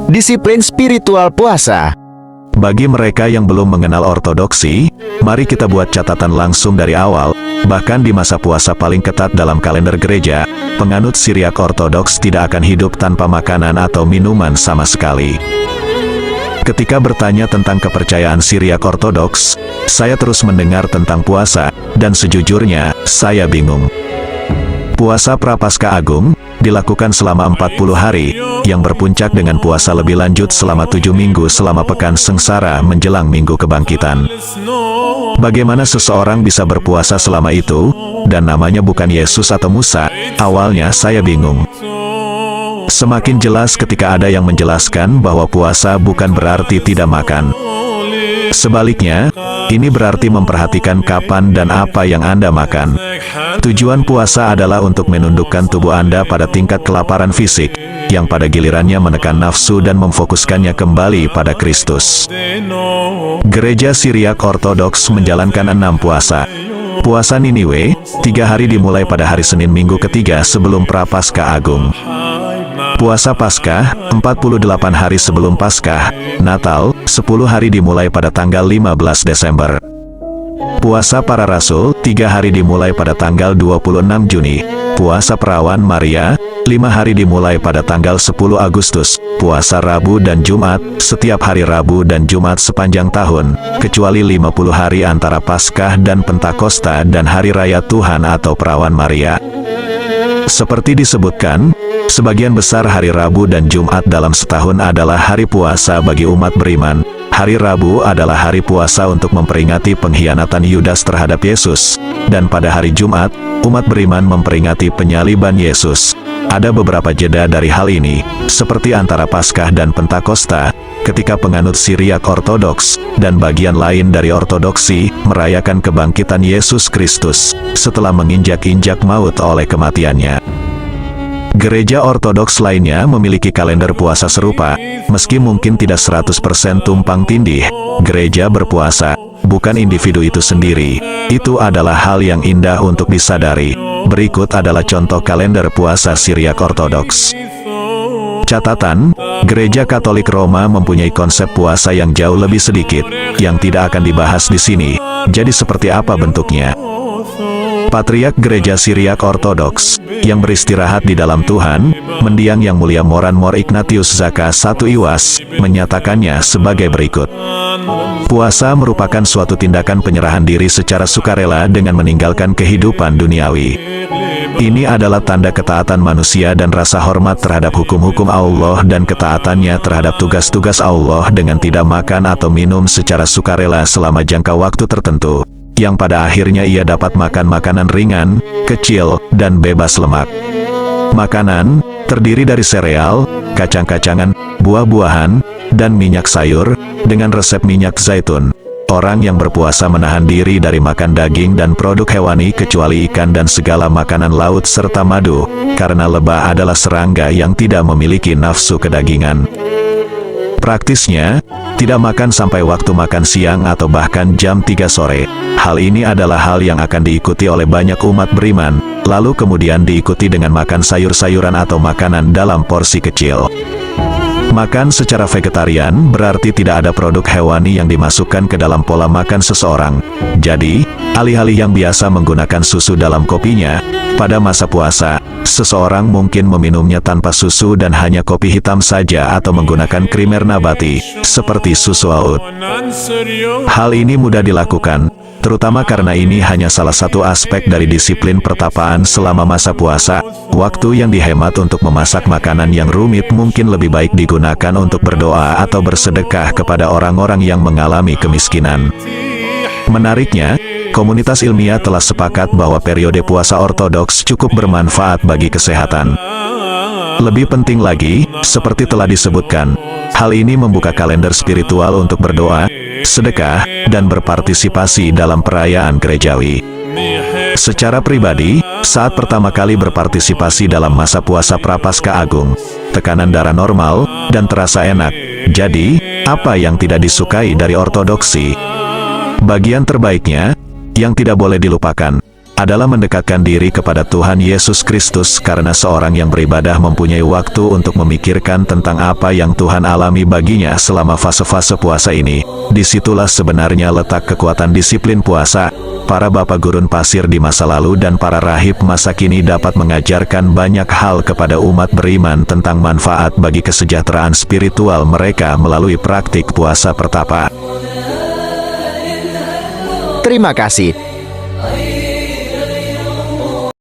Disiplin spiritual puasa. Bagi mereka yang belum mengenal ortodoksi, mari kita buat catatan langsung dari awal. Bahkan di masa puasa paling ketat dalam kalender gereja, penganut Syriak Ortodoks tidak akan hidup tanpa makanan atau minuman sama sekali. Ketika bertanya tentang kepercayaan Syriak Ortodoks, saya terus mendengar tentang puasa, dan sejujurnya, saya bingung. Puasa Prapaskah Agung dilakukan selama 40 hari, yang berpuncak dengan puasa lebih lanjut selama 7 minggu selama pekan sengsara menjelang Minggu Kebangkitan. Bagaimana seseorang bisa berpuasa selama itu, dan namanya bukan Yesus atau Musa? Awalnya saya bingung. Semakin jelas ketika ada yang menjelaskan bahwa puasa bukan berarti tidak makan. Sebaliknya, ini berarti memperhatikan kapan dan apa yang Anda makan. Tujuan puasa adalah untuk menundukkan tubuh Anda pada tingkat kelaparan fisik, yang pada gilirannya menekan nafsu dan memfokuskannya kembali pada Kristus. Gereja Syriak Ortodoks menjalankan 6 puasa. Puasa Niniwe, 3 hari dimulai pada hari Senin minggu ketiga sebelum Prapaskah Agung. Puasa Paskah, 48 hari sebelum Paskah. Natal, 10 hari dimulai pada tanggal 15 Desember. Puasa Para Rasul, 3 hari dimulai pada tanggal 26 Juni. Puasa Perawan Maria, 5 hari dimulai pada tanggal 10 Agustus. Puasa Rabu dan Jumat, setiap hari Rabu dan Jumat sepanjang tahun, kecuali 50 hari antara Paskah dan Pentakosta dan Hari Raya Tuhan atau Perawan Maria. Seperti disebutkan, sebagian besar hari Rabu dan Jumat dalam setahun adalah hari puasa bagi umat beriman. Hari Rabu adalah hari puasa untuk memperingati pengkhianatan Yudas terhadap Yesus, dan pada hari Jumat, umat beriman memperingati penyaliban Yesus. Ada beberapa jeda dari hal ini, seperti antara Paskah dan Pentakosta, ketika penganut Syriak Ortodoks, dan bagian lain dari Ortodoksi, merayakan kebangkitan Yesus Kristus, setelah menginjak-injak maut oleh kematiannya. Gereja Ortodoks lainnya memiliki kalender puasa serupa, meski mungkin tidak 100% tumpang tindih. Gereja berpuasa, bukan individu itu sendiri. Itu adalah hal yang indah untuk disadari. Berikut adalah contoh kalender puasa Syriak Ortodoks. Catatan, Gereja Katolik Roma mempunyai konsep puasa yang jauh lebih sedikit, yang tidak akan dibahas di sini. Jadi seperti apa bentuknya? Patriark Gereja Syriak Ortodoks, yang beristirahat di dalam Tuhan, mendiang Yang Mulia Moran Mor Ignatius Zaka I Iwas, menyatakannya sebagai berikut. Puasa merupakan suatu tindakan penyerahan diri secara sukarela dengan meninggalkan kehidupan duniawi. Ini adalah tanda ketaatan manusia dan rasa hormat terhadap hukum-hukum Allah dan ketaatannya terhadap tugas-tugas Allah dengan tidak makan atau minum secara sukarela selama jangka waktu tertentu, yang pada akhirnya ia dapat makan makanan ringan, kecil, dan bebas lemak. Makanan terdiri dari sereal, kacang-kacangan, buah-buahan, dan minyak sayur, dengan resep minyak zaitun. Orang yang berpuasa menahan diri dari makan daging dan produk hewani kecuali ikan dan segala makanan laut serta madu, karena lebah adalah serangga yang tidak memiliki nafsu kedagingan. Praktisnya, tidak makan sampai waktu makan siang atau bahkan jam 3 sore. Hal ini adalah hal yang akan diikuti oleh banyak umat beriman, lalu kemudian diikuti dengan makan sayur-sayuran atau makanan dalam porsi kecil. Makan secara vegetarian berarti tidak ada produk hewani yang dimasukkan ke dalam pola makan seseorang. Jadi, alih-alih yang biasa menggunakan susu dalam kopinya, pada masa puasa, seseorang mungkin meminumnya tanpa susu dan hanya kopi hitam saja atau menggunakan krimer nabati, seperti susu laut. Hal ini mudah dilakukan, terutama karena ini hanya salah satu aspek dari disiplin pertapaan selama masa puasa. Waktu yang dihemat untuk memasak makanan yang rumit mungkin lebih baik digunakan untuk berdoa atau bersedekah kepada orang-orang yang mengalami kemiskinan. Menariknya, komunitas ilmiah telah sepakat bahwa periode puasa ortodoks cukup bermanfaat bagi kesehatan. Lebih penting lagi, seperti telah disebutkan, hal ini membuka kalender spiritual untuk berdoa, sedekah, dan berpartisipasi dalam perayaan gerejawi. Secara pribadi, saat pertama kali berpartisipasi dalam masa puasa Prapaskah Agung, tekanan darah normal, dan terasa enak. Jadi, apa yang tidak disukai dari ortodoksi? Bagian terbaiknya, yang tidak boleh dilupakan, adalah mendekatkan diri kepada Tuhan Yesus Kristus, karena seorang yang beribadah mempunyai waktu untuk memikirkan tentang apa yang Tuhan alami baginya selama fase-fase puasa ini. Disitulah sebenarnya letak kekuatan disiplin puasa. Para bapak gurun pasir di masa lalu dan para rahib masa kini dapat mengajarkan banyak hal kepada umat beriman tentang manfaat bagi kesejahteraan spiritual mereka melalui praktik puasa pertapa. Terima kasih.